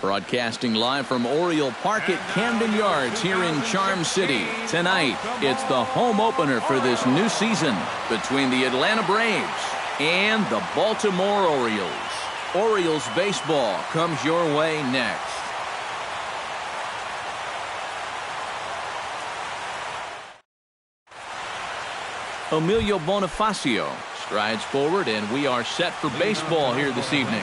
Broadcasting live from Oriole Park at Camden Yards here in Charm City. Tonight, it's the home opener for this new season between the Atlanta Braves and the Baltimore Orioles. Orioles baseball comes your way next. Emilio Bonifacio strides forward, and we are set for baseball here this evening.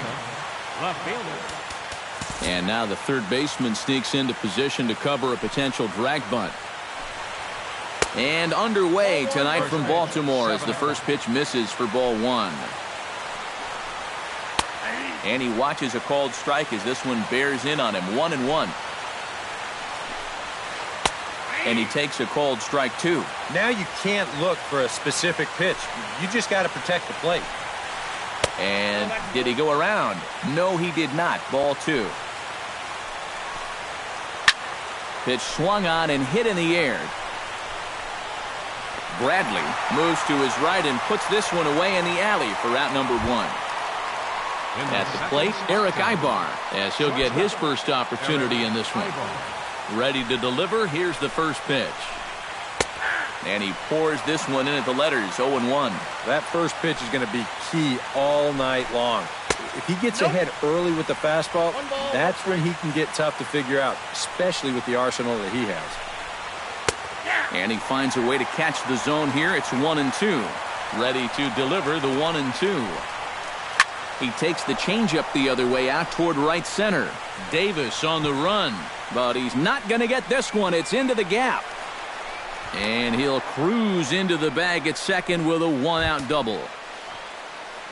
And now the third baseman sneaks into position to cover a potential drag bunt. And underway tonight from Baltimore as the first pitch misses for ball one. And he watches a called strike as this one bears in on him. 1-1. And he takes a called strike two. Now you can't look for a specific pitch. You just got to protect the plate. And did he go around? No, he did not. Ball two. Pitch swung on and hit in the air. Bradley moves to his right and puts this one away in the alley for out number one. At the plate, Eric Ibar, as he'll get his first opportunity in this one. Ready to deliver. Here's the first pitch. And he pours this one in at the letters. 0-1. That first pitch is going to be key all night long. If he gets ahead early with the fastball, that's when he can get tough to figure out, especially with the arsenal that he has. And he finds a way to catch the zone here. It's 1-2. Ready to deliver the 1-2. He takes the changeup the other way out toward right center. Davis on the run, but he's not going to get this one. It's into the gap. And he'll cruise into the bag at second with a one-out double.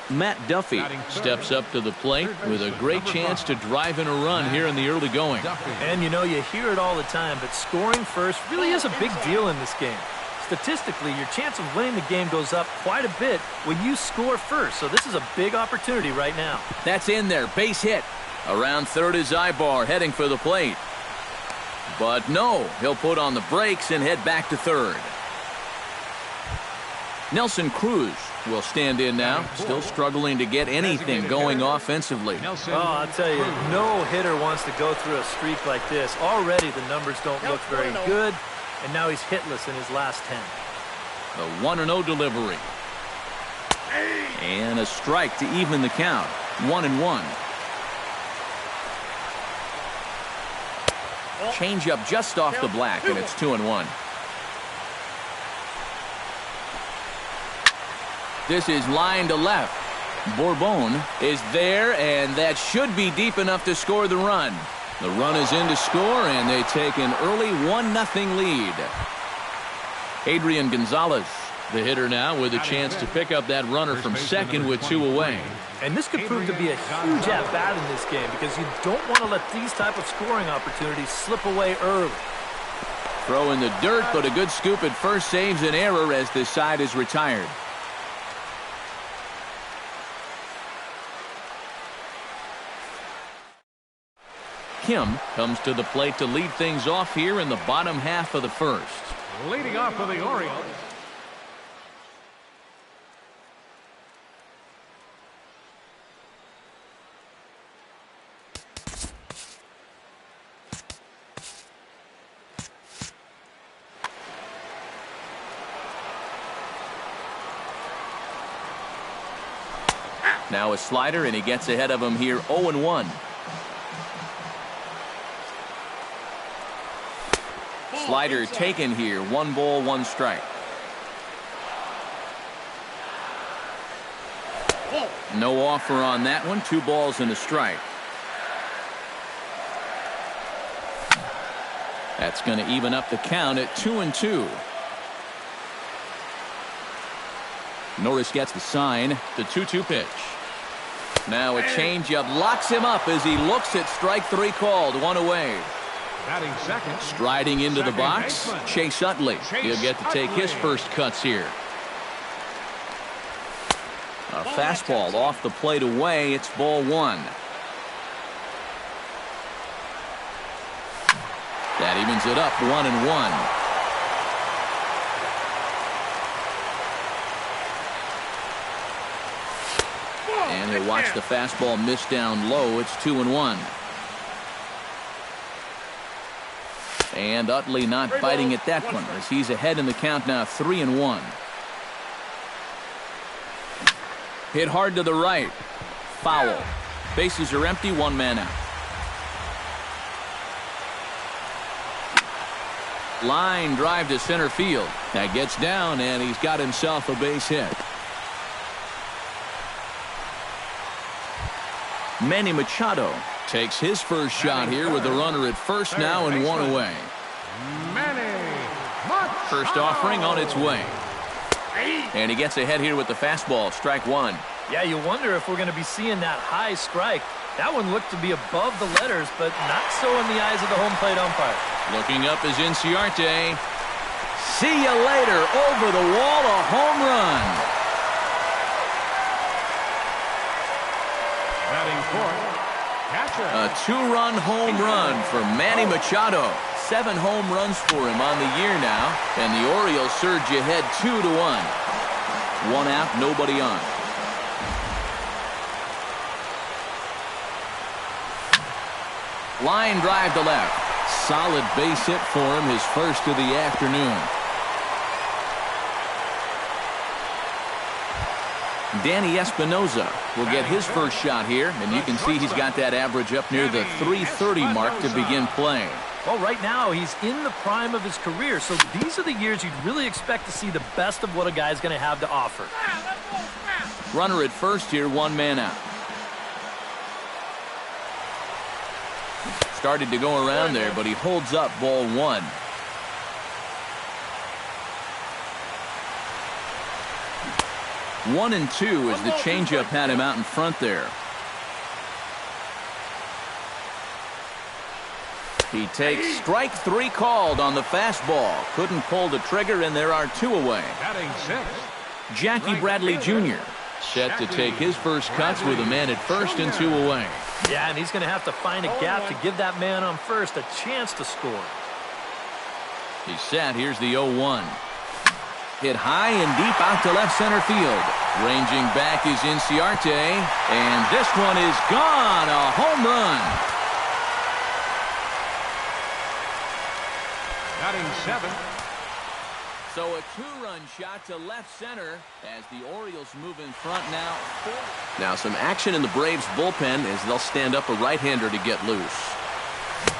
Matt Duffy steps up to the plate with a great chance to drive in a run here in the early going. And you know, you hear it all the time, but scoring first really is a big deal in this game. Statistically, your chance of winning the game goes up quite a bit when you score first, so this is a big opportunity right now. That's in there. Base hit. Around third is Ibar heading for the plate. But no, he'll put on the brakes and head back to third. Nelson Cruz will stand in now, still struggling to get anything going offensively. Oh, I'll tell you, no hitter wants to go through a streak like this. Already the numbers don't look very good, and now he's hitless in his last 10. The 1-0 delivery. And a strike to even the count. 1-1. Changeup just off the black, and it's 2-1. This is line to left. Bourbon is there, and that should be deep enough to score the run. The run is in to score, and they take an early 1-0 lead. Adrian Gonzalez, the hitter now, with a chance to pick up that runner from second with two away. And this could prove to be a huge at-bat in this game because you don't want to let these type of scoring opportunities slip away early. Throw in the dirt, but a good scoop at first saves an error as this side is retired. Kim comes to the plate to lead things off here in the bottom half of the first. Leading off for the Orioles. Now a slider, and he gets ahead of him here. 0-1. Slider taken here. 1 ball, 1 strike. No offer on that one. 2 balls and a strike. That's going to even up the count at 2-2. Norris gets the sign. The 2-2 pitch. Now a changeup locks him up as he looks at strike 3 called. 1 away. Batting second. Striding into the box, Chase Utley. He'll get to take his first cuts here. A fastball off the plate away. It's ball 1. That evens it up. 1-1. And he'll watch the fastball miss down low. It's 2-1. And Utley not biting at that one as he's ahead in the count now 3-1. Hit hard to the right. Foul. Bases are empty, one man out. Line drive to center field. That gets down, and he's got himself a base hit. Manny Machado takes his first shot here with a runner at first now and one away. First offering on its way. And he gets ahead here with the fastball, strike one. Yeah, you wonder if we're going to be seeing that high strike. That one looked to be above the letters, but not so in the eyes of the home plate umpire. Looking up is Inciarte. See you later. Over the wall, a home run. Batting fourth, catcher. A two-run home run for Manny Machado. 7 home runs for him on the year now, and the Orioles surge ahead 2-1. One out, nobody on. Line drive to left. Solid base hit for him, his first of the afternoon. Danny Espinosa will get his first shot here, and you can see he's got that average up near the .330 mark to begin play. Well, right now he's in the prime of his career, so these are the years you'd really expect to see the best of what a guy's going to have to offer. Runner at first here, one man out. Started to go around there, but he holds up ball one. One and two as the changeup had him out in front there. He takes strike three called on the fastball. Couldn't pull the trigger, and there are two away. Batting sixth, Jackie Bradley Jr. set to take his first cuts with a man at first and two away. Yeah, and he's going to have to find a gap to give that man on first a chance to score. He's set. Here's the 0-1. Hit high and deep out to left center field. Ranging back is Inciarte, and this one is gone. A home run. batting seventh. So a two-run shot to left center as the Orioles move in front now. Now some action in the Braves bullpen as they'll stand up a right-hander to get loose.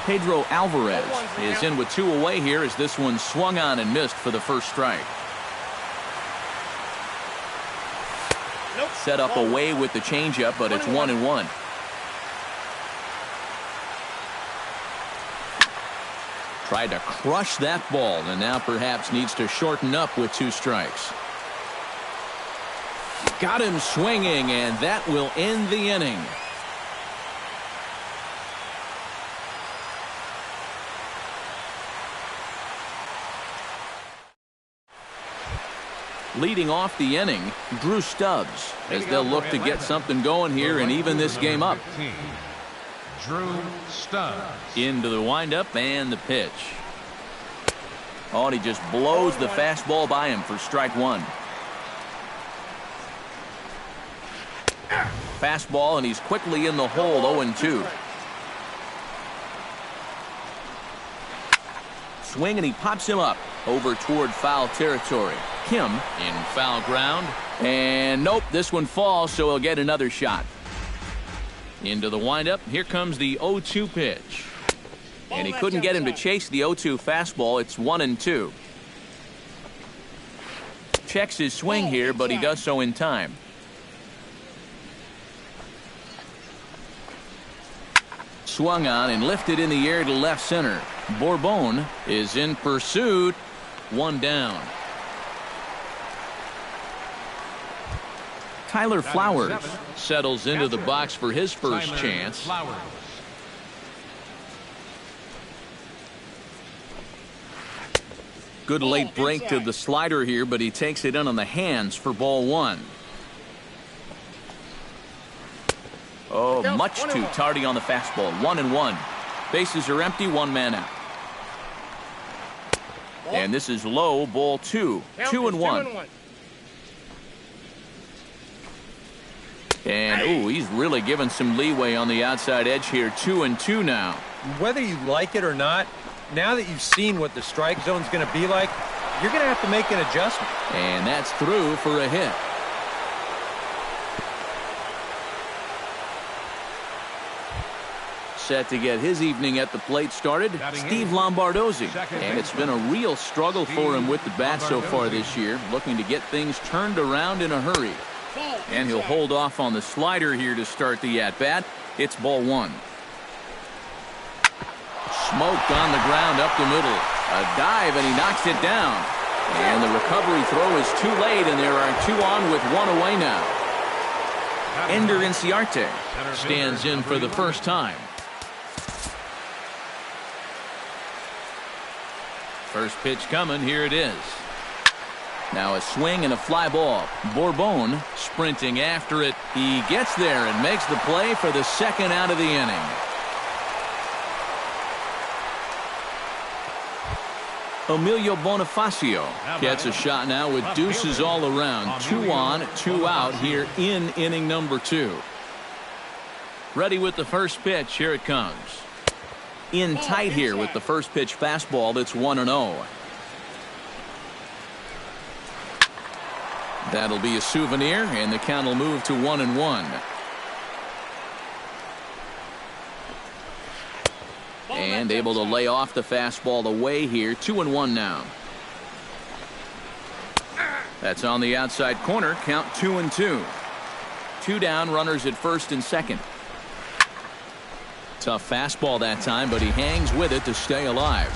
Pedro Alvarez is in with two away here as this one swung on and missed for the first strike. Set up away with the changeup, but it's 1-1. Tried to crush that ball and now perhaps needs to shorten up with two strikes. Got him swinging, and that will end the inning. Leading off the inning, Drew Stubbs, as they'll look to get something going here and even this game up. Drew Stubbs. Into the windup and the pitch. Oh, and he just blows the fastball by him for strike one. Fastball, and he's quickly in the hole, 0-2. Swing, and he pops him up over toward foul territory. Kim in foul ground. And nope, this one falls, so he'll get another shot. Into the windup. Here comes the 0-2 pitch. And he couldn't get him to chase the 0-2 fastball. It's 1-2. Checks his swing here, but he does so in time. Swung on and lifted in the air to left center. Bourbon is in pursuit. One down. Tyler Flowers settles into the box for his first chance. Good late break to the slider here, but he takes it in on the hands for ball one. Oh, much too tardy on the fastball. 1-1. Bases are empty, one man out. And this is low, ball two. 2-1. And, ooh, he's really given some leeway on the outside edge here. 2-2 now. Whether you like it or not, Now that you've seen what the strike zone's going to be like, you're going to have to make an adjustment. And that's through for a hit. Set to get his evening at the plate started, Steve Lombardozzi. And it's been a real struggle for him with the bat so far this year, looking to get things turned around in a hurry. And he'll hold off on the slider here to start the at-bat. It's ball one. Smoked on the ground up the middle. A dive, and he knocks it down. And the recovery throw is too late, and there are two on with one away now. Ender Inciarte stands in for the first time. First pitch coming, here it is. Now a swing and a fly ball. Bourbon sprinting after it. He gets there and makes the play for the second out of the inning. Emilio Bonifacio gets a shot now with deuces all around. 2 on, 2 out here in inning number 2. Ready with the first pitch. Here it comes. In tight here with the first pitch fastball. It's 1-0. That'll be a souvenir, and the count will move to 1-1. And able to lay off the fastball away here. 2-1 now. That's on the outside corner. Count 2-2. 2 down, runners at first and second. Tough fastball that time, but he hangs with it to stay alive.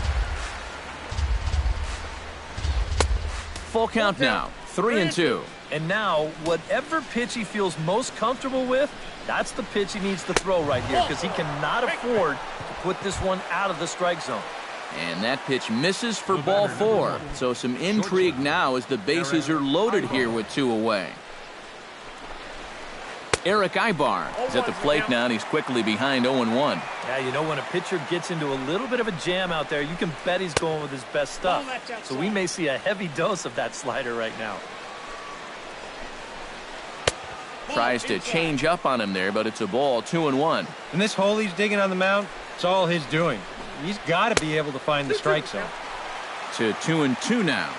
Full count now. 3-2. And now, whatever pitch he feels most comfortable with, that's the pitch he needs to throw right here, because he cannot afford to put this one out of the strike zone. And that pitch misses for ball 4. So some intrigue now as the bases are loaded here with 2 away. Eric Ibar is at the plate now, and he's quickly behind 0-1. Yeah, you know, when a pitcher gets into a little bit of a jam out there, you can bet he's going with his best stuff. So we may see a heavy dose of that slider right now. Tries to change up on him there, but it's a ball. 2-1. And this hole he's digging on the mound, it's all his doing. He's got to be able to find the strike zone. To 2-2 now.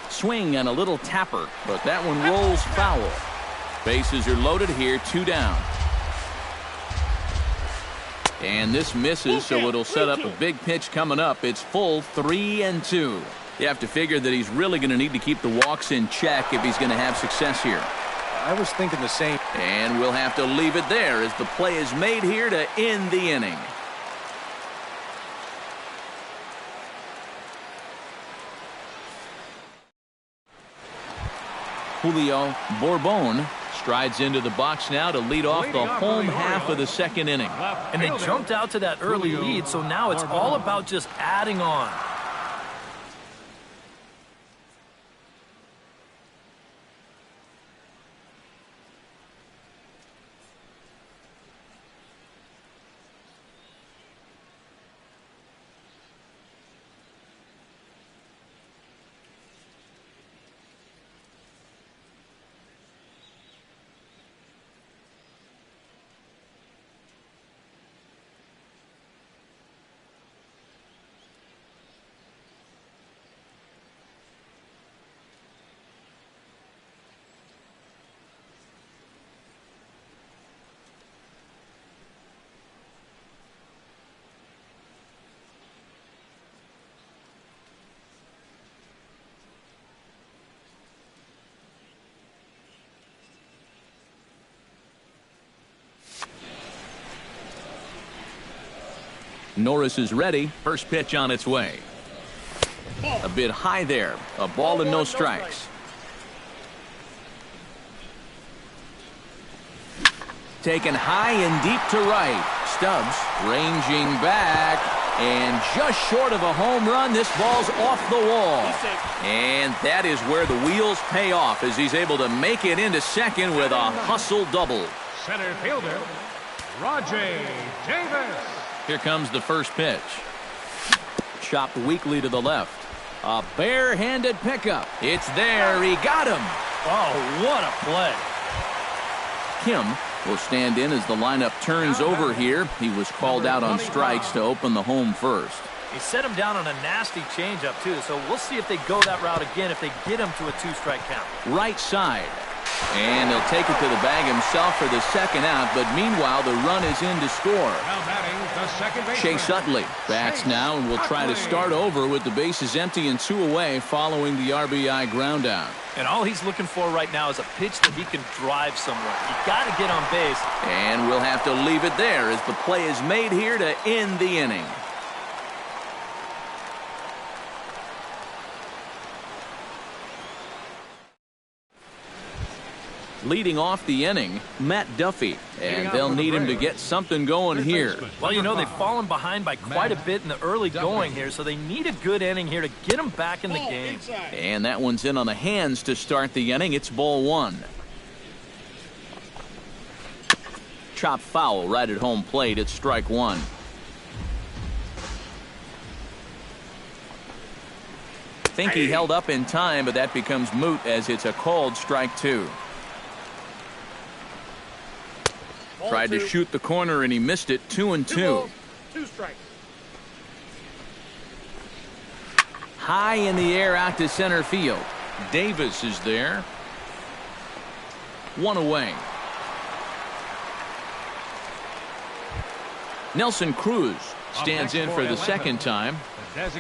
Swing and a little tapper, but that one rolls foul. Bases are loaded here, 2 down. And this misses, so it'll set up a big pitch coming up. It's full 3-2. You have to figure that he's really going to need to keep the walks in check if he's going to have success here. I was thinking the same. And we'll have to leave it there as the play is made here to end the inning. Julio Bourbon strides into the box now to lead off the home half of the second inning. And they jumped out to that early lead, so now it's all about just adding on. Norris is ready. First pitch on its way. A bit high there. A ball and no strikes. Taken high and deep to right. Stubbs ranging back. And just short of a home run, this ball's off the wall. And that is where the wheels pay off as he's able to make it into second with a hustle double. Center fielder, Rajay Davis. Here comes the first pitch. Chopped weakly to the left. A barehanded pickup. It's there. He got him. Oh, what a play. Kim will stand in as the lineup turns over here. He was called out on strikes to open the home first. He set him down on a nasty changeup, too, so we'll see if they go that route again if they get him to a 2-strike count. Right side. And he'll take it to the bag himself for the second out, but meanwhile the run is in to score. Now batting the second baseman. Chase Utley bats now and will try to start over with the bases empty and 2 away following the RBI ground out. And all he's looking for right now is a pitch that he can drive somewhere. You got to get on base. And we'll have to leave it there as the play is made here to end the inning. Leading off the inning, Matt Duffy, and they'll need him to get something going here. Well, you know, they've fallen behind by quite a bit in the early going here, so they need a good inning here to get them back in the game. And that one's in on the hands to start the inning. It's ball 1. Chop foul right at home plate. It's strike 1. Think he held up in time, but that becomes moot as it's a called strike 2. Tried to shoot the corner and he missed it. 2-2. 2 strikes. High in the air out to center field. Davis is there. 1 away. Nelson Cruz stands in for the second time.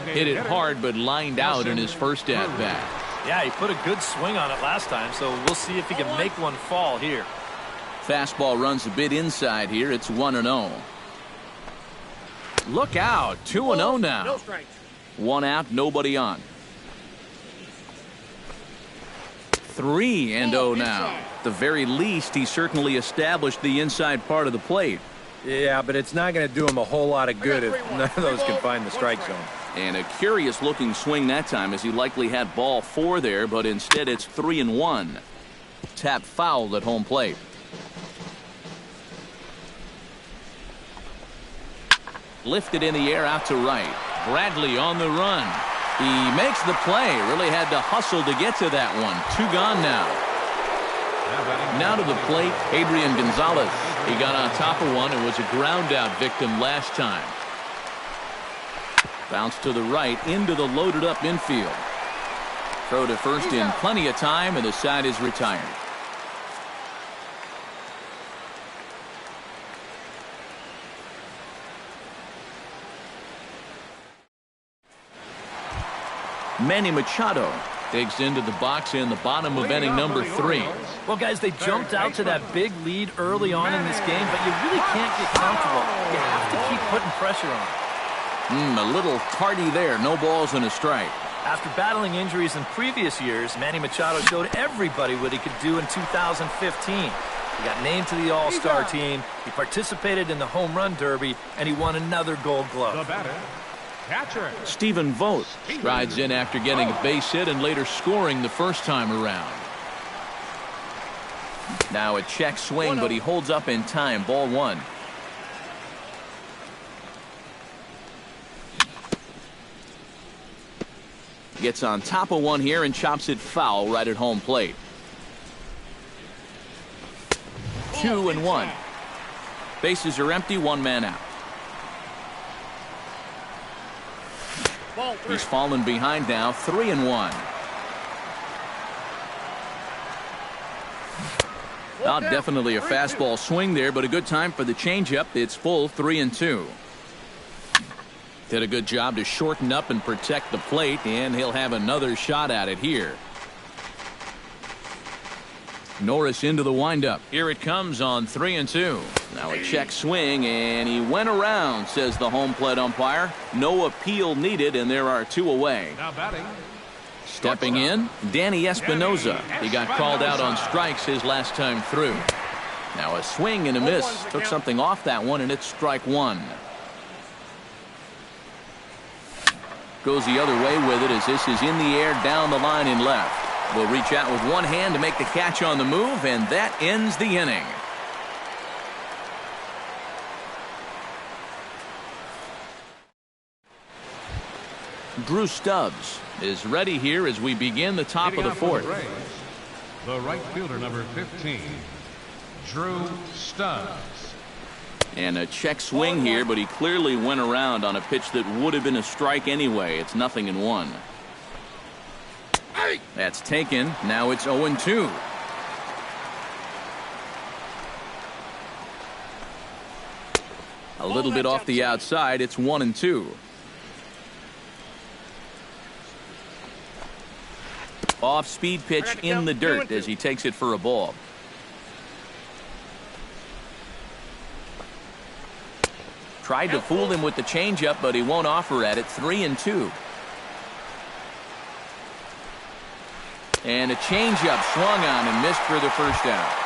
Hit it hard but lined out in his first at bat. Yeah, he put a good swing on it last time, so we'll see if he can make one fall here. Fastball runs a bit inside here. It's 1-0. Look out. 2-0 now. No strikes. 1 out, nobody on. 3-0 now. At the very least, he certainly established the inside part of the plate. Yeah, but it's not going to do him a whole lot of good if none of those can find the strike zone. And a curious looking swing that time, as he likely had ball 4 there, but instead it's 3-1. Tap fouled at home plate. Lifted in the air out to right. Bradley on the run. He makes the play. Really had to hustle to get to that one. 2 gone now. Now to the plate, Adrian Gonzalez. He got on top of one and was a ground out victim last time. Bounce to the right into the loaded up infield. Throw to first in plenty of time, and the side is retired. Manny Machado digs into the box in the bottom of inning number 3. Well, guys, they jumped out to that big lead early on in this game, but you really can't get comfortable. You have to keep putting pressure on. A little tardy there. No balls and a strike. After battling injuries in previous years, Manny Machado showed everybody what he could do in 2015. He got named to the All-Star team, he participated in the Home Run Derby, and he won another Gold Glove. The batter, catcher Stephen Vogt strides in after getting a base hit and later scoring the first time around. Now a check swing, but he holds up in time. Ball 1. Gets on top of one here and chops it foul right at home plate. 2-1. Bases are empty. 1 man out. He's fallen behind now. 3-1. Not definitely a fastball swing there, but a good time for the changeup. It's full. 3-2. Did a good job to shorten up and protect the plate, and he'll have another shot at it here. Norris into the windup. Here it comes on 3-2. Now a check swing, and he went around, says the home plate umpire. No appeal needed, and there are 2 away. Now batting. Stepping in, Danny Espinoza. He got called out on strikes his last time through. Now a swing and a miss. Took something off that one, and it's strike 1. Goes the other way with it as this is in the air down the line in left. Will reach out with one hand to make the catch on the move, and that ends the inning. Drew Stubbs is ready here as we begin the top of the 4th. The right fielder, number 15, Drew Stubbs. And a check swing here, but he clearly went around on a pitch that would have been a strike anyway. It's 0-1. That's taken. Now it's 0-2. A little bit off the outside. It's 1-2. Off-speed pitch in the dirt as he takes it for a ball. Tried to fool him with the changeup, but he won't offer at it. 3-2. And a changeup swung on and missed for the first out.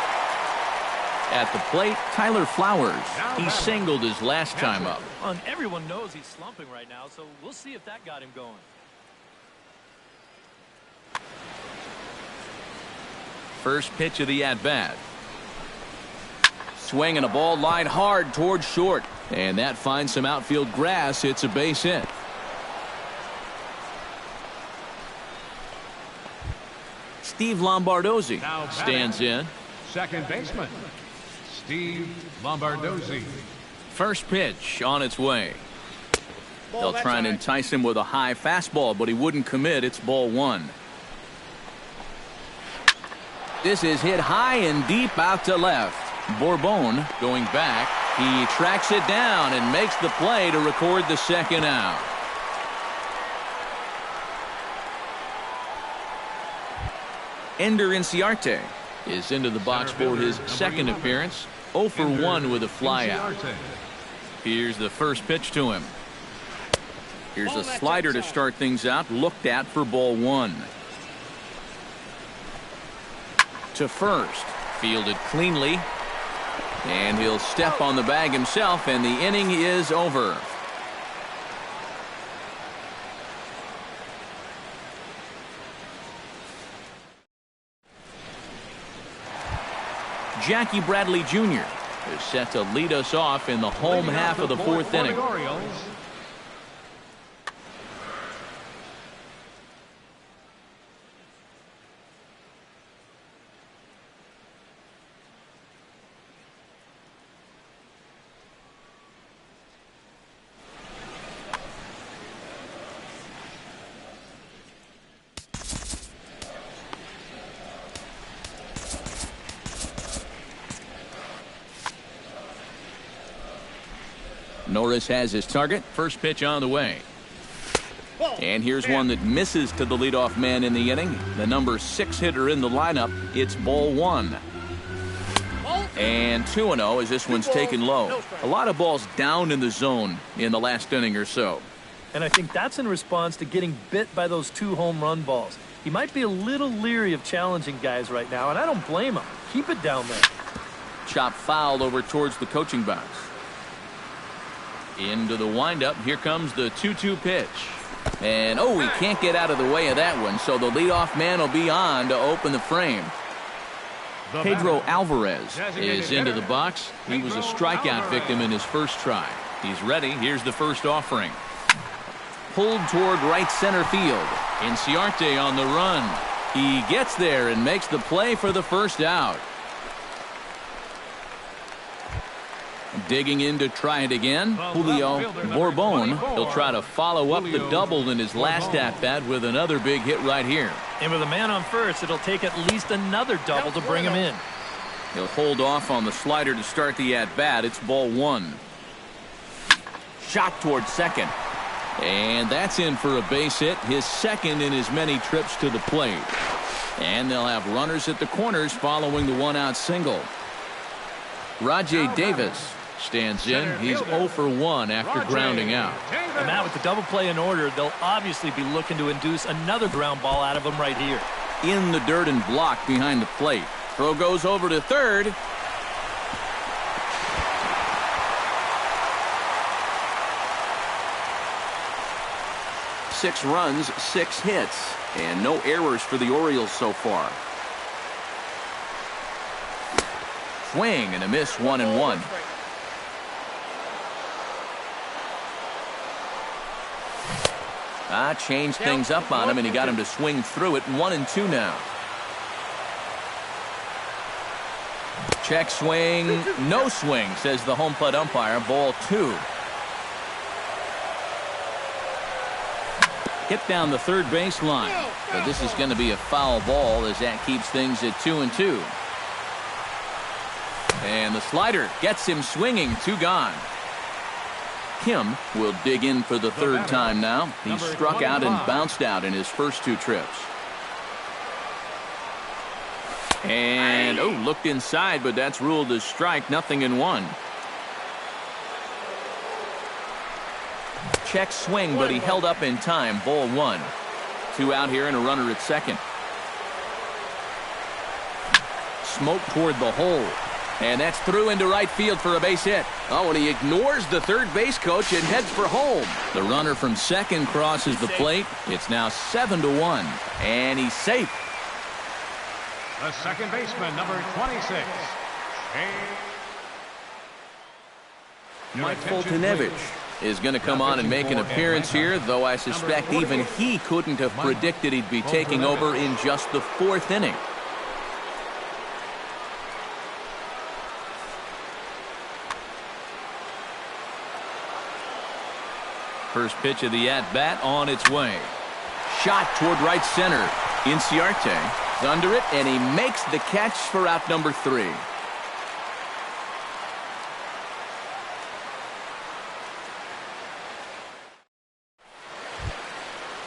At the plate, Tyler Flowers. He singled his last time up. And everyone knows he's slumping right now, so we'll see if that got him going. First pitch of the at-bat. Swing and a ball lined hard towards short. And that finds some outfield grass. It's a base hit. Steve Lombardozzi stands in. Second baseman, Steve Lombardozzi. First pitch on its way. They'll try and entice him with a high fastball, but he wouldn't commit. It's ball one. This is hit high and deep out to left. Bourbon going back. He tracks it down and makes the play to record the second out. Ender Inciarte is into the box for his second appearance. 0 for 1 with a flyout. Here's the first pitch to him. Here's a slider to start things out. Looked at for ball one. To first. Fielded cleanly. And he'll step on the bag himself, and the inning is over. Jackie Bradley Jr. is set to lead us off in the home half of the fourth inning. Norris has his target. First pitch on the way. And here's one that misses to the leadoff man in the inning. The number 6 hitter in the lineup. It's ball one. And 2-0 as this one's taken low. A lot of balls down in the zone in the last inning or so. And I think that's in response to getting bit by those 2 home run balls. He might be a little leery of challenging guys right now, and I don't blame him. Keep it down there. Chop foul over towards the coaching box. Into the windup. Here comes the 2-2 pitch. And, oh, he can't get out of the way of that one, so the leadoff man will be on to open the frame. Pedro Alvarez is into the box. He was a strikeout victim in his first try. He's ready. Here's the first offering. Pulled toward right center field. Inciarte on the run. He gets there and makes the play for the first out. Digging in to try it again. Julio Bourbon. He'll try to follow up the double in his last at-bat with another big hit right here. And with a man on first, it'll take at least another double to bring him in. He'll hold off on the slider to start the at-bat. It's ball one. Shot towards second. And that's in for a base hit. His second in as many trips to the plate. And they'll have runners at the corners following the one-out single. Rajay Davis stands in. He's 0 for 1 after grounding out. And Matt, with the double play in order, they'll obviously be looking to induce another ground ball out of him right here. In the dirt and blocked behind the plate. Throw goes over to third. Six runs, 6 hits, and no errors for the Orioles so far. Swing and a miss, 1-1. Changed things up on him, and he got him to swing through it. 1-2 now. Check swing, no swing, says the home plate umpire. Ball 2. Hit down the third baseline. But this is going to be a foul ball as that keeps things at 2-2. And the slider gets him swinging. 2 gone. Kim will dig in for the third time now. He struck out and bounced out in his first 2 trips. And, looked inside, but that's ruled as strike. 0-1. Check swing, but he held up in time. Ball 1. 2 out here and a runner at second. Smoke toward the hole. And that's through into right field for a base hit. Oh, and he ignores the third base coach and heads for home. The runner from second crosses the plate. It's now 7-1. And he's safe. The second baseman, number 26. Mike Foltynewicz is going to come on and make an appearance here, though I suspect even he couldn't have predicted he'd be taking over in just the 4th inning. First pitch of the at-bat on its way. Shot toward right center. Inciarte is under it, and he makes the catch for out number 3.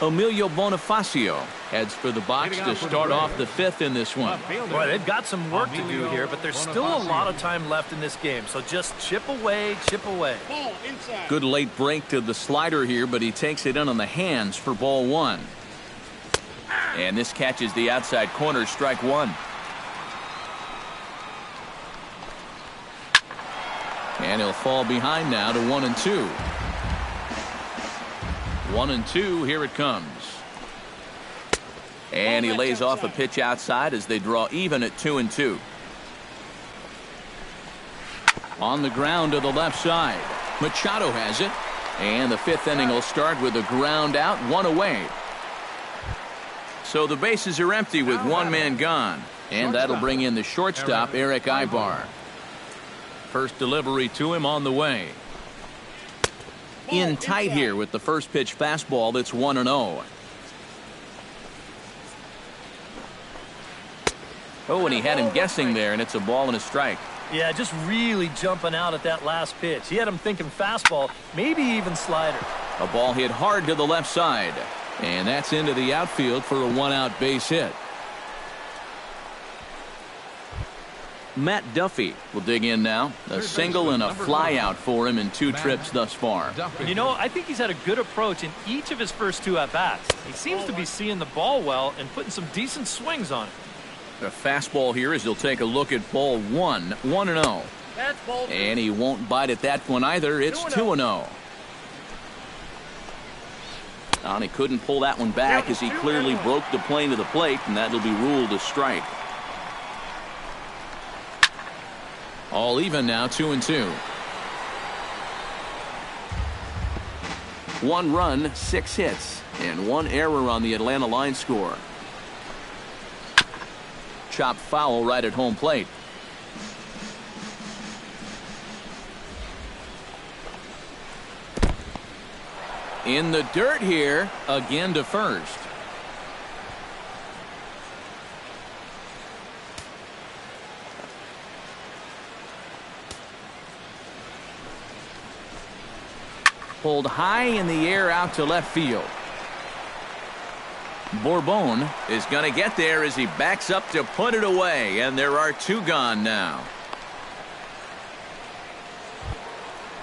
Emilio Bonifacio heads for the box to start off the 5th in this one. Boy, they've got some work to do here, but there's still a lot of time left in this game, so just chip away, chip away. Good late break to the slider here, but he takes it in on the hands for ball 1. And this catches the outside corner, strike 1. And he'll fall behind now to 1-2. 1-2, here it comes. And he lays off a pitch outside as they draw even at 2-2. On the ground to the left side. Machado has it. And the 5th inning will start with a ground out, 1 away. So the bases are empty with 1 man gone. And that'll bring in the shortstop, Eric Ibar. First delivery to him on the way. In tight here with the first pitch fastball that's 1-0. Oh, and he had him guessing there, and it's a ball and a strike. Yeah, just really jumping out at that last pitch. He had him thinking fastball, maybe even slider. A ball hit hard to the left side. And that's into the outfield for a 1-out base hit. Matt Duffy will dig in now. A single and a fly out for him in 2 trips thus far. And you know, I think he's had a good approach in each of his first 2 at-bats. He seems to be seeing the ball well and putting some decent swings on it. The fastball here as he'll take a look at ball 1, 1-0. And he won't bite at that one either. It's 2-0. And he couldn't pull that one back as he clearly broke the plane to the plate, and that'll be ruled a strike. All even now, 2-2. 1 run, 6 hits, and 1 error on the Atlanta line score. Chopped foul right at home plate. In the dirt here, again to first. Pulled high in the air out to left field. Bourbon is going to get there as he backs up to put it away, and there are 2 gone now.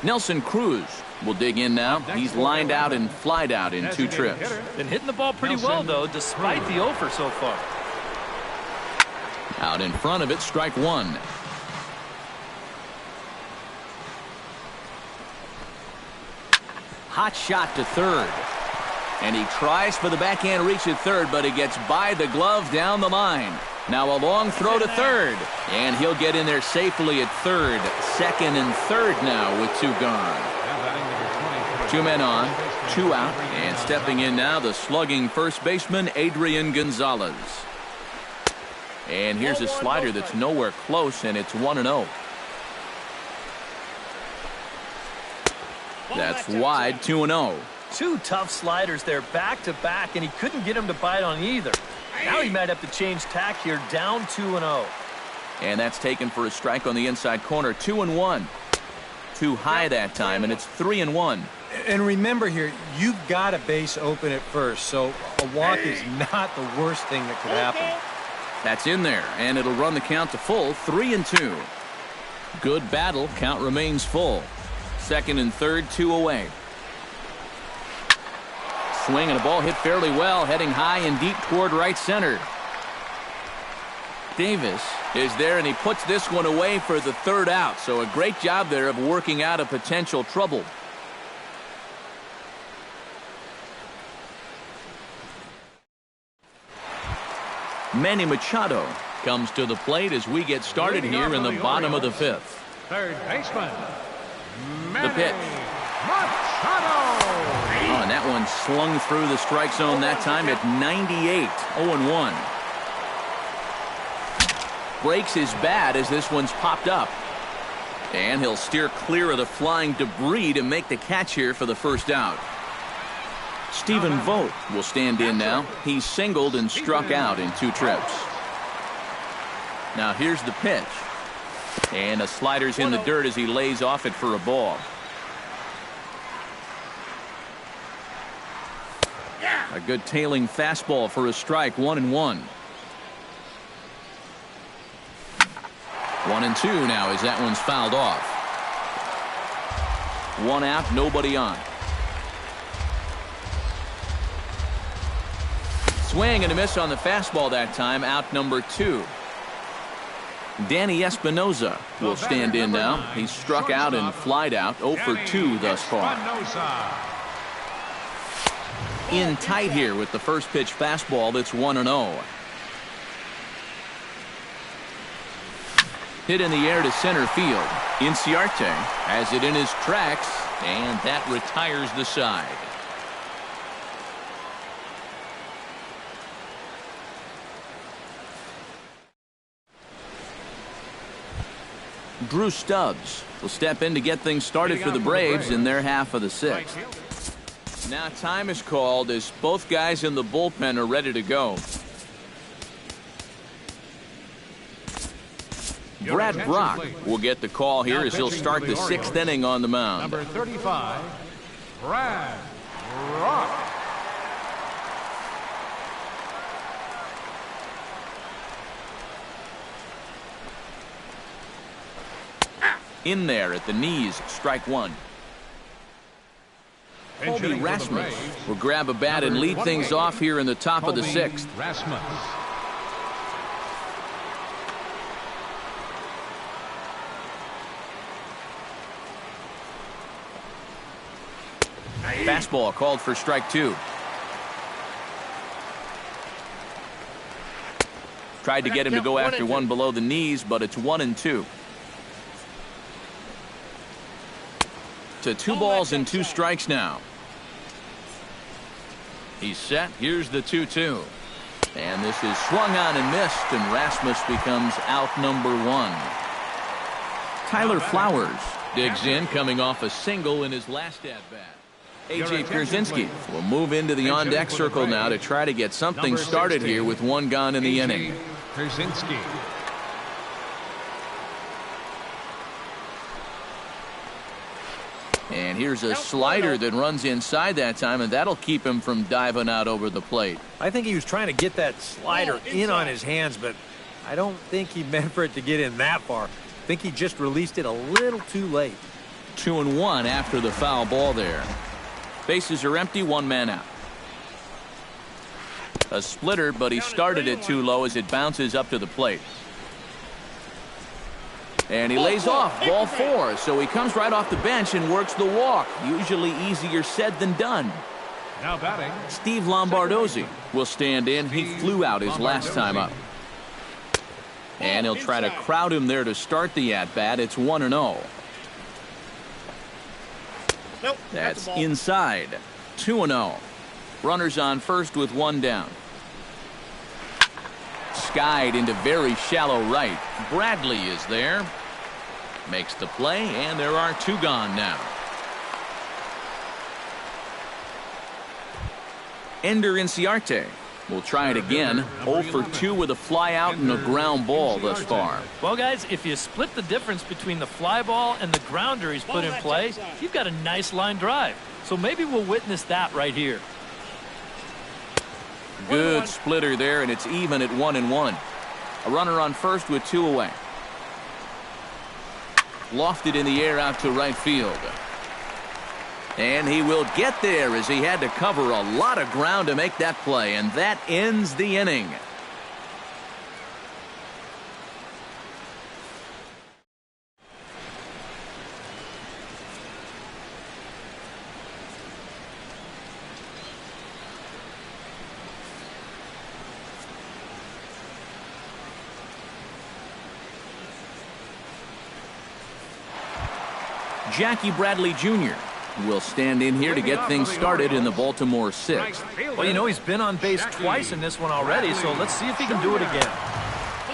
Nelson Cruz will dig in now. He's lined out and flied out in 2 trips. Been hitting the ball pretty well, though, despite the offer so far. Out in front of it, strike 1. Hot shot to third. And he tries for the backhand reach at third, but he gets by the glove down the line. Now a long throw to third. And he'll get in there safely at third. Second and third now with 2 gone. 2 men on, 2 out, and stepping in now the slugging first baseman Adrian Gonzalez. And here's a slider that's nowhere close, and it's 1-0. That's wide, 2-0. Two tough sliders there back-to-back, and he couldn't get him to bite on either. Now he might have to change tack here, down 2-0. And that's taken for a strike on the inside corner, 2-1. Too high that time, and it's 3-1. And remember here, you've got a base open at first, so a walk is not the worst thing that could happen. That's in there, and it'll run the count to full, 3-2. Good battle, count remains full. Second and third, 2 away. Swing and a ball hit fairly well, heading high and deep toward right center. Davis is there, and he puts this one away for the third out. So a great job there of working out a potential trouble. Manny Machado comes to the plate as we get started here in the bottom of the fifth. Third baseman, The pitch. Machado. Oh, and that one slung through the strike zone that time at 98, 0-1. Breaks his bat as this one's popped up. And he'll steer clear of the flying debris to make the catch here for the first out. Stephen Vogt will stand in now. He's singled and struck out in 2 trips. Now here's the pitch. And a slider's in the dirt as he lays off it for a ball. A good tailing fastball for a strike, 1-1. 1-2 now as that one's fouled off. 1 out, nobody on. Swing and a miss on the fastball that time, out number 2. Danny Espinoza will stand in now. He's struck out and flied out, 0 for 2 thus far. In tight here with the first pitch fastball that's 1-0. Hit in the air to center field. Inciarte has it in his tracks, and that retires the side. Drew Stubbs will step in to get things started for the Braves in their half of the 6th. Now time is called as both guys in the bullpen are ready to go. Brad Brock will get the call here as he'll start the 6th inning on the mound. Number 35, Brad Brock. In there at the knees, strike 1. Colby Rasmus will grab a bat and lead things off here in the top of the 6th. Rasmus. Fastball called for strike 2. Tried to get him to go after one below the knees, but it's 1-2. To 2 balls and 2 strikes now. He's set. Here's the 2-2. And this is swung on and missed, and Rasmus becomes out number 1. Tyler Flowers digs in, coming off a single in his last at-bat. A.J. Pierzynski will move into the on-deck circle now to try to get something started here with 1 gone in the inning. Pierzynski. And here's a slider that runs inside that time, and that'll keep him from diving out over the plate. I think he was trying to get that slider in on his hands, but I don't think he meant for it to get in that far. I think he just released it a little too late. 2-1 after the foul ball there. Bases are empty, 1 man out. A splitter, but he started it too low as it bounces up to the plate. And he lays off, ball 4, so he comes right off the bench and works the walk. Usually easier said than done. Now batting, Steve Lombardozzi will stand in. He flew out his last time up. And he'll try to crowd him there to start the at-bat. It's 1-0. That's inside. 2-0. Runners on first with 1 down. Skied into very shallow right. Bradley is there. Makes the play, and there are 2 gone now. Ender Inciarte will try it again. 0 for 2 with a fly out and a ground ball thus far. Well, guys, if you split the difference between the fly ball and the grounder he's put in play, you've got a nice line drive. So maybe we'll witness that right here. Good splitter there, and it's even at 1-1. A runner on first with 2 away. Lofted in the air out to right field. And he will get there as he had to cover a lot of ground to make that play, and that ends the inning. Jackie Bradley Jr. will stand in here to get things started in the Baltimore 6th. Well, you know, he's been on base twice in this one already, so let's see if he can do it again.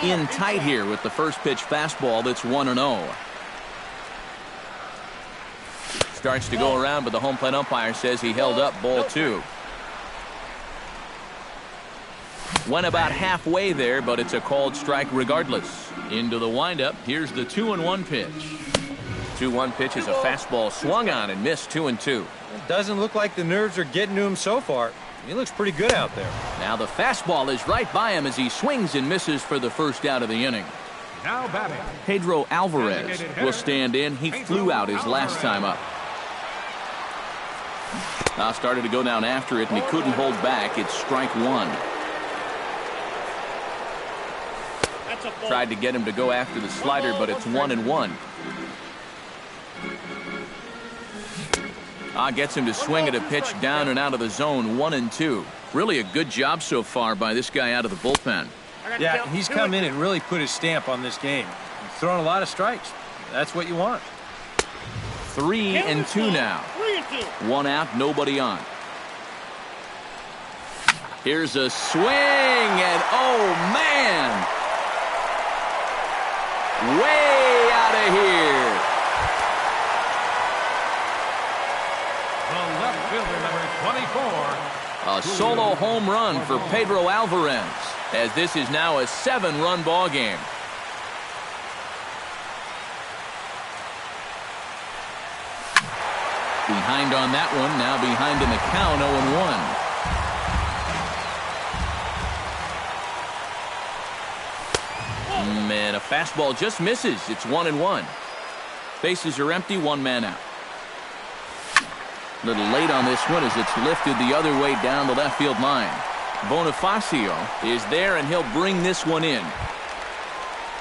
In tight here with the first pitch fastball that's 1-0. Starts to go around, but the home plate umpire says he held up ball 2. Went about halfway there, but it's a called strike regardless. Into the windup, here's the 2-1 pitch. 2-1 pitch is a fastball swung on and missed 2-2. It doesn't look like the nerves are getting to him so far. He looks pretty good out there. Now the fastball is right by him as he swings and misses for the first out of the inning. Now batting. Pedro Alvarez will stand in. He flew out his last time up. Now started to go down after it, and he couldn't hold back. It's strike 1. Tried to get him to go after the slider, but it's 1-1. Gets him to swing at a pitch down and out of the zone. 1-2. Really a good job so far by this guy out of the bullpen. Yeah, he's come in and really put his stamp on this game. He's thrown a lot of strikes. That's what you want. 3-2 now. 1 out, nobody on. Here's a swing, and oh man, way out of here. The left fielder, number 24. A solo home run for Pedro Alvarez, as this is now a 7-run ball game. Behind on that one, now behind in the count, 0-1. Man, a fastball just misses. It's 1-1. Bases are empty, 1 man out. A little late on this one as it's lifted the other way down the left field line. Bonifacio is there, and he'll bring this one in.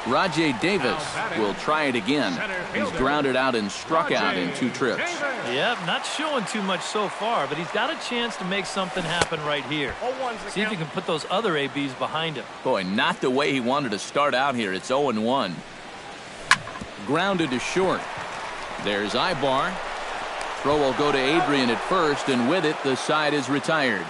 Rajay Davis will try it again. He's grounded out and struck out in 2 trips. Yep, not showing too much so far, but he's got a chance to make something happen right here. See if he can put those other ABs behind him. Boy, not the way he wanted to start out here. It's 0-1. Grounded to short. There's Ibar. Throw will go to Adrian at first, and with it, the side is retired.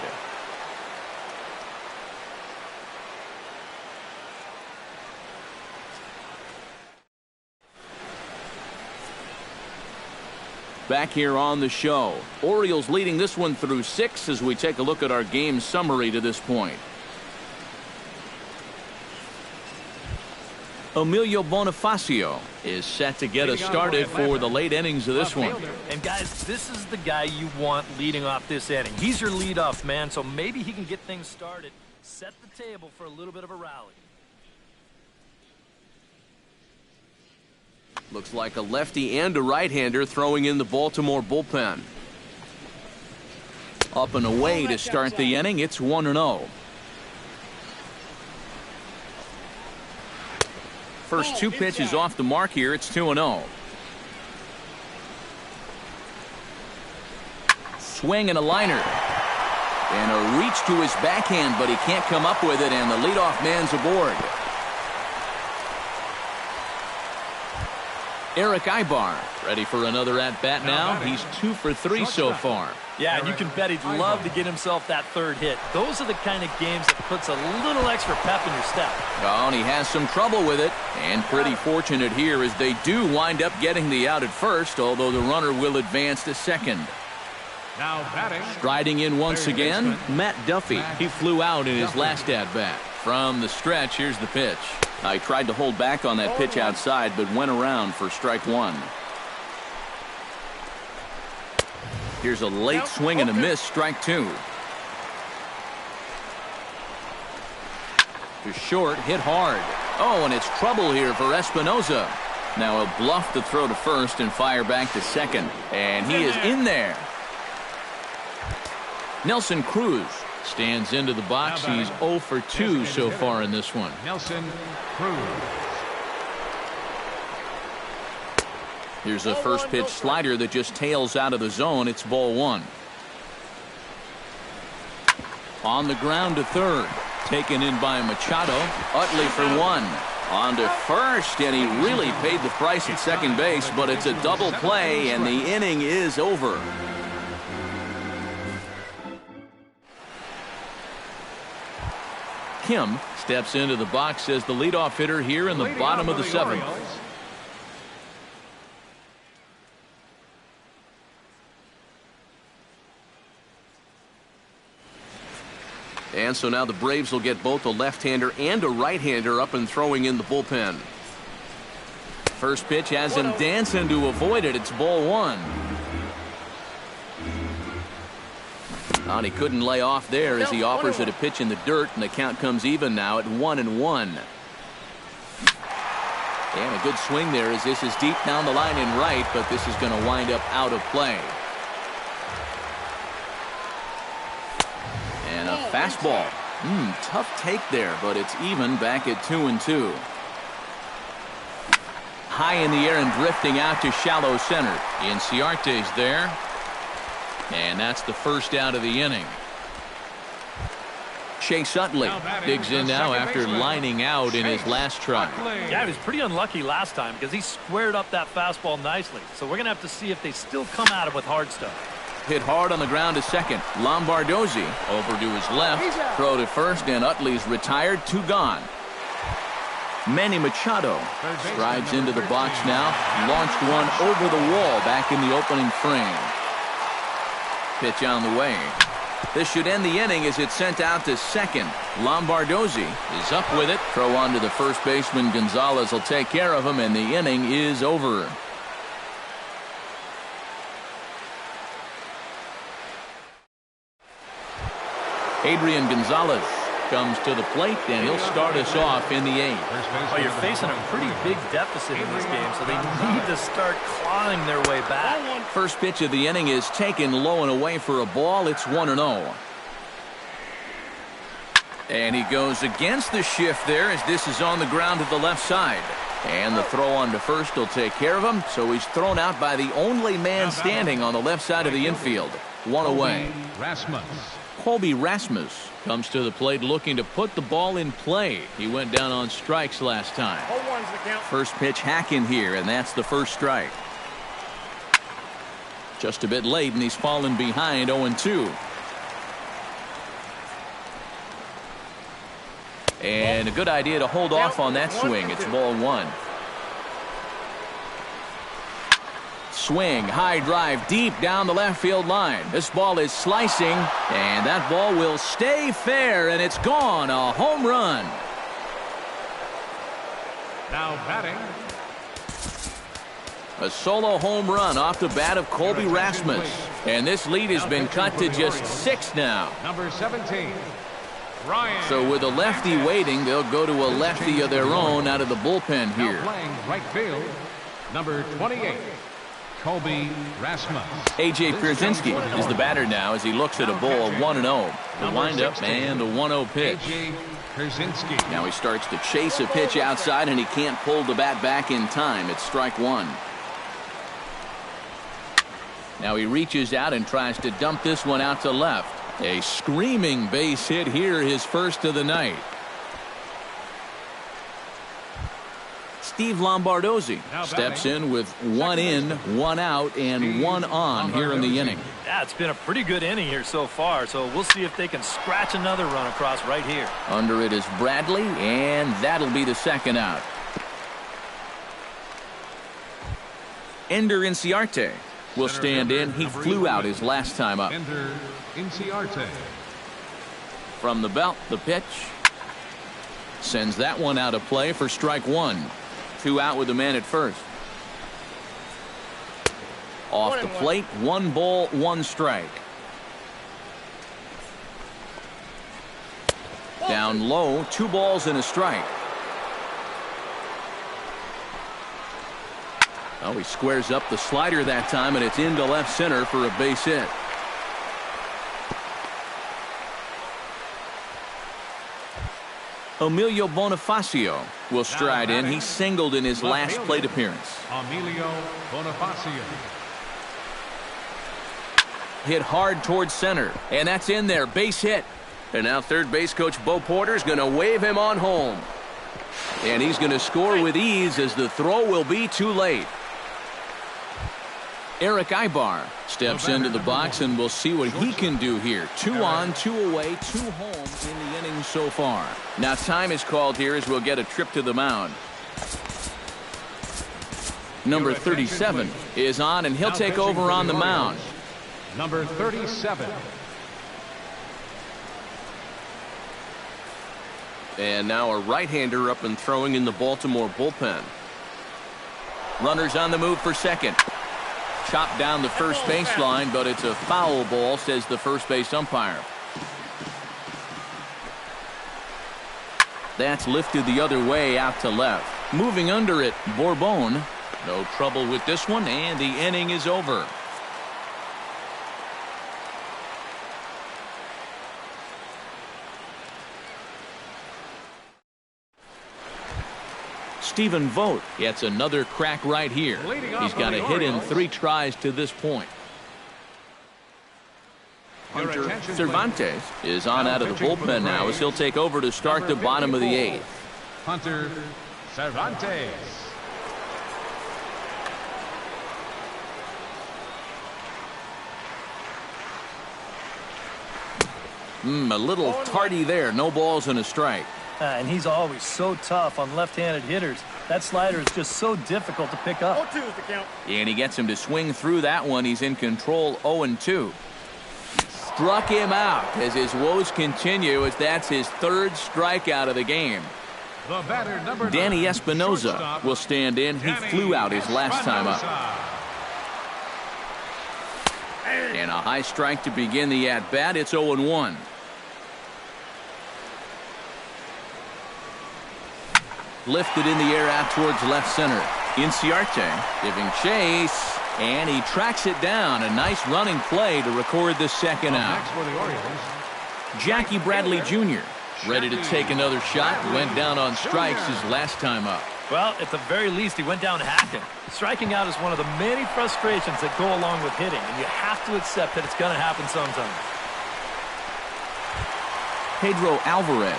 Back here on the show, Orioles leading this one through 6 as we take a look at our game summary to this point. Emilio Bonifacio is set to get us started for the late innings of this one. And guys, this is the guy you want leading off this inning. He's your leadoff man, so maybe he can get things started, set the table for a little bit of a rally. Looks like a lefty and a right-hander throwing in the Baltimore bullpen. Up and away to start the inning. It's 1-0. First 2 pitches off the mark here. It's 2-0. Swing and a liner. And a reach to his backhand, but he can't come up with it, and the leadoff man's aboard. Eric Ibar ready for another at-bat now. He's 2 for 3 so far. Yeah, and you can bet he'd love to get himself that third hit. Those are the kind of games that puts a little extra pep in your step. Oh, and he has some trouble with it. And pretty fortunate here as they do wind up getting the out at first, although the runner will advance to second. Now batting. Striding in once again, Matt Duffy. He flew out in his last at-bat. From the stretch, here's the pitch. I tried to hold back on that pitch outside, but went around for strike one. Here's a late swing and a miss, strike two. To short, hit hard. Oh, and it's trouble here for Espinosa. Now he'll bluff the throw to first and fire back to second. And he is in there. Nelson Cruz stands into the box. He's 0 for 2 so far in this one. Nelson Cruz. Here's a first pitch slider that just tails out of the zone. It's ball one. On the ground to third. Taken in by Machado. Utley for one. On to first, and he really paid the price at second base, but it's a double play, and the inning is over. Kim steps into the box as the leadoff hitter here in the bottom of the seventh. And so now the Braves will get both a left-hander and a right-hander up and throwing in the bullpen. First pitch has him dancing to avoid it. It's ball one. And he couldn't lay off there as he offers it a pitch in the dirt, and the count comes even now at 1-1. And a good swing there as this is deep down the line and right, but this is going to wind up out of play. And a fastball. Tough take there, but it's even back at 2-2. High in the air and drifting out to shallow center. Inciarte's there. And that's the first out of the inning. Chase Utley digs in now after lining out in his last try. Yeah, he was pretty unlucky last time because he squared up that fastball nicely. So we're going to have to see if they still come at him with hard stuff. Hit hard on the ground to second. Lombardozzi over to his left. Throw to first, and Utley's retired. 2 gone. Manny Machado strides into the box now. Launched one over the wall back in the opening frame. Pitch on the way. This should end the inning as it's sent out to second. Lombardozzi is up with it. Throw on to the first baseman. Gonzalez will take care of him, and the inning is over. Adrian Gonzalez comes to the plate, and he'll start us off in the 8th. Well, you're facing a pretty big deficit in this game, so they need to start clawing their way back. First pitch of the inning is taken low and away for a ball. It's 1-0. And he goes against the shift there as this is on the ground to the left side. And the throw on to first will take care of him, so he's thrown out by the only man standing on the left side of the infield. 1 away. Colby Rasmus comes to the plate looking to put the ball in play. He went down on strikes last time. First pitch hack in here, and that's the first strike. Just a bit late, and he's fallen behind 0-2. And a good idea to hold off on that swing. It's ball one. Swing, high drive, deep down the left field line. This ball is slicing, and that ball will stay fair, and it's gone. A home run. Now batting. A solo home run off the bat of Colby Rasmus. And this lead has been cut to just 6 now. Number 17. Ryan. So with a lefty waiting, they'll go to a lefty of their own out of the bullpen here. Now playing right field. Number 28. Colby Rasmus. A.J. Pierzynski is the batter now as he looks at a ball 1-0. The windup and the 1-0 pitch. A.J. Pierzynski. Now he starts to chase a pitch outside, and he can't pull the bat back in time. It's strike one. Now he reaches out and tries to dump this one out to left. A screaming base hit here, his first of the night. It's Steve Lombardozzi steps in with 1 in, 1 out, and 1 on here in the inning. Yeah, it's been a pretty good inning here so far, so we'll see if they can scratch another run across right here. Under it is Bradley, and that'll be the second out. Ender Inciarte will stand in. He flew out his last time up. Ender Inciarte. From the belt, the pitch. Sends that one out of play for strike 1. 2 out with the man at first. Off the plate, 1 ball, 1 strike. Down low, 2 balls and a strike. Oh, he squares up the slider that time, and it's into left center for a base hit. Emilio Bonifacio will stride in. He singled in his last plate appearance. Emilio Bonifacio. Hit hard towards center, and that's in there. Base hit. And now third base coach Bo Porter is going to wave him on home. And he's going to score with ease as the throw will be too late. Eric Ibar steps into the box, and we'll see what he can do here. 2 on, 2 away, 2 home in the inning so far. Now time is called here as we'll get a trip to the mound. Number 37 is on, and he'll take over on the mound. Number 37. And now a right-hander up and throwing in the Baltimore bullpen. Runners on the move for second. Chopped down the first baseline, but it's a foul ball, says the first base umpire. That's lifted the other way out to left. Moving under it, Bourbon. No trouble with this one, and the inning is over. Stephen Vogt gets another crack right here. He's got a hit in 3 tries to this point. Hunter Cervantes is on out of the bullpen now as he'll take over to start the bottom of the 8th. Hunter Cervantes. A little tardy there. No balls and a strike. And he's always so tough on left-handed hitters. That slider is just so difficult to pick up. 0-2 is the count. And he gets him to swing through that one. He's in control 0-2. Struck him out as his woes continue as that's his 3rd strikeout of the game. The batter, number 9, Danny Espinoza will stand in. He flew out his last time up. And a high strike to begin the at-bat. It's 0-1. Lifted in the air out towards left center. Inciarte giving chase, and he tracks it down. A nice running play to record the second out. Next for the Orioles, Jackie Bradley Jr. ready to take another shot. Went down on strikes his last time up. Well, at the very least, he went down hacking. Striking out is one of the many frustrations that go along with hitting, and you have to accept that it's going to happen sometimes. Pedro Alvarez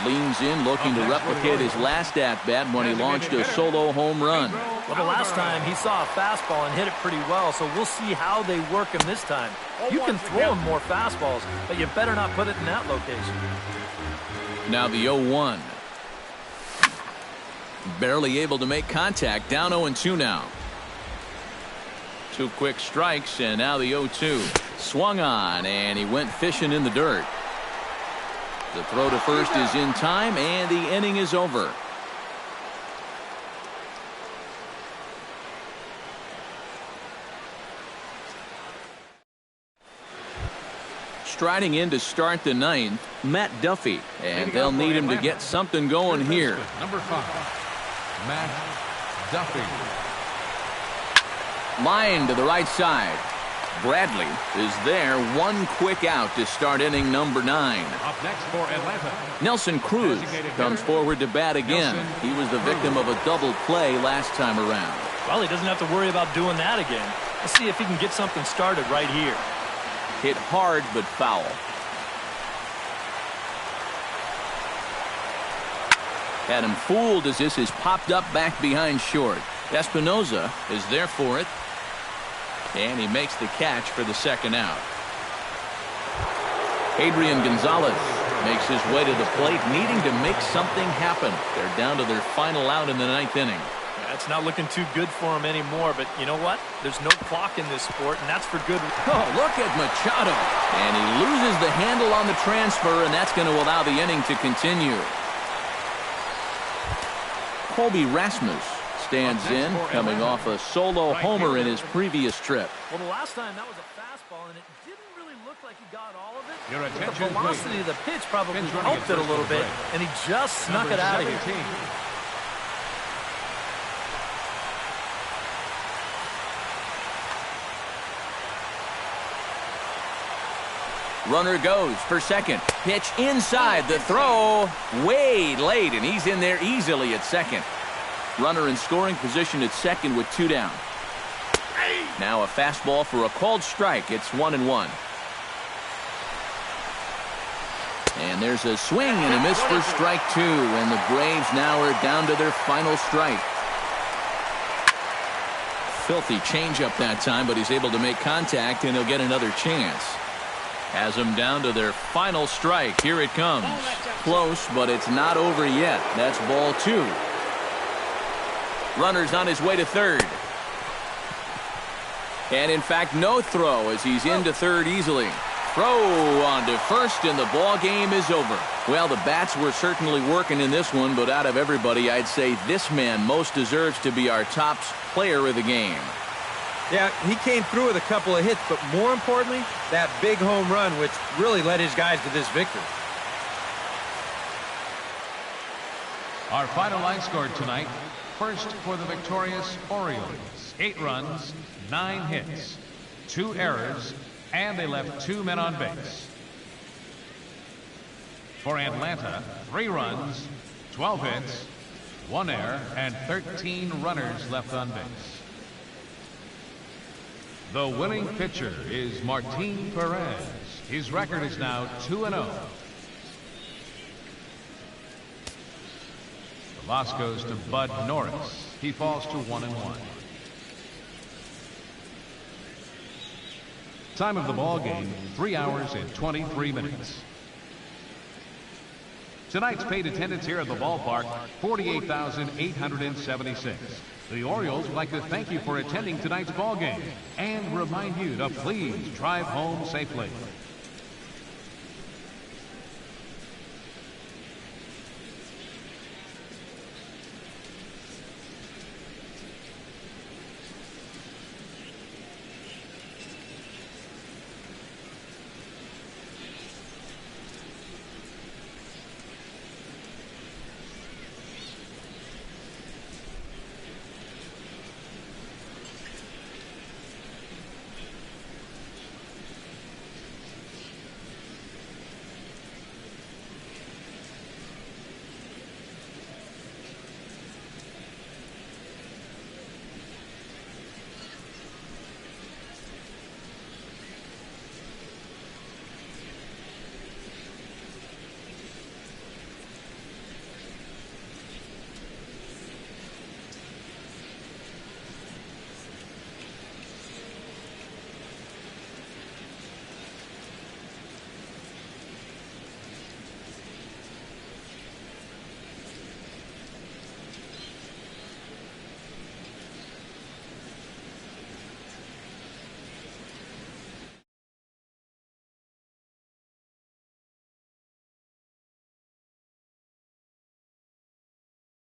leans in, looking to replicate his last at-bat when he launched a solo home run. Well, the last time he saw a fastball and hit it pretty well, so we'll see how they work him this time. You can throw him more fastballs, but you better not put it in that location. Now the 0-1. Barely able to make contact. Down 0-2 now. 2 quick strikes, and now the 0-2. Swung on, and he went fishing in the dirt. The throw to first is in time, and the inning is over. Striding in to start the 9th, Matt Duffy, and they'll need him to get something going here. number 5, Matt Duffy. Line to the right side. Bradley is there. 1 quick out to start inning number 9. Up next for Atlanta, Nelson Cruz comes forward to bat again. He was the victim of a double play last time around. Well, he doesn't have to worry about doing that again. Let's see if he can get something started right here. Hit hard but foul. Had him fooled as this is popped up back behind short. Espinoza is there for it. And he makes the catch for the second out. Adrian Gonzalez makes his way to the plate, needing to make something happen. They're down to their final out in the 9th inning. That's not looking too good for him anymore, but you know what? There's no clock in this sport, and that's for good. Oh, look at Machado. And he loses the handle on the transfer, and that's going to allow the inning to continue. Colby Rasmus stands in, coming off a solo homer in his previous trip. Well, the last time that was a fastball, and it didn't really look like he got all of it. Your But the attention, velocity please. of the pitch probably Pitch running helped it a at little first bit, for the and he just snuck it out of here. 17. Runner goes for second. Pitch inside. The throw way late, and he's in there easily at second. Runner in scoring position at second with 2 down. Now a fastball for a called strike. It's 1-1. And there's a swing and a miss for strike 2, and the Braves now are down to their final strike. Filthy changeup that time, but he's able to make contact, and he'll get another chance. Has them down to their final strike. Here it comes. Close, but it's not over yet. That's ball 2. Runner's on his way to third. And in fact, no throw as he's into third easily. Throw on to first, and the ball game is over. Well, the bats were certainly working in this one, but out of everybody, I'd say this man most deserves to be our top player of the game. Yeah, he came through with a couple of hits, but more importantly, that big home run, which really led his guys to this victory. Our final line scored tonight. First for the victorious Orioles, 8 runs, 9 hits, 2 errors, and they left 2 men on base. For Atlanta, 3 runs, 12 hits, 1 error, and 13 runners left on base. The winning pitcher is Martin Perez. His record is now 2-0. The loss goes to Bud Norris. He falls to 1-1. Time of the ball game, 3 hours and 23 minutes. Tonight's paid attendance here at the ballpark, 48,876. The Orioles would like to thank you for attending tonight's ball game and remind you to please drive home safely.